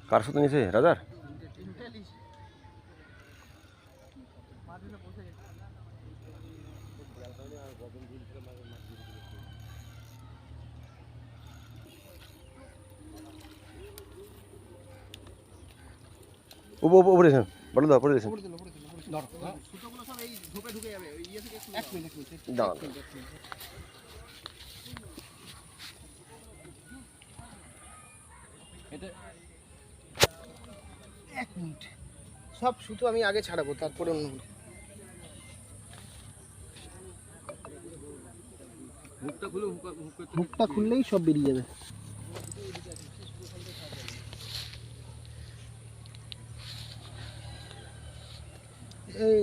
কার সাথে নিয়েছে রাজার? উপরে বলো দাও, পরে দিয়েছেন। এক মিনিট, সব সুতো আমি আগে ছাড়াবো, তারপরে অন্যগুলো। মুখটা খুললেই সব বেরিয়ে যাবে। এই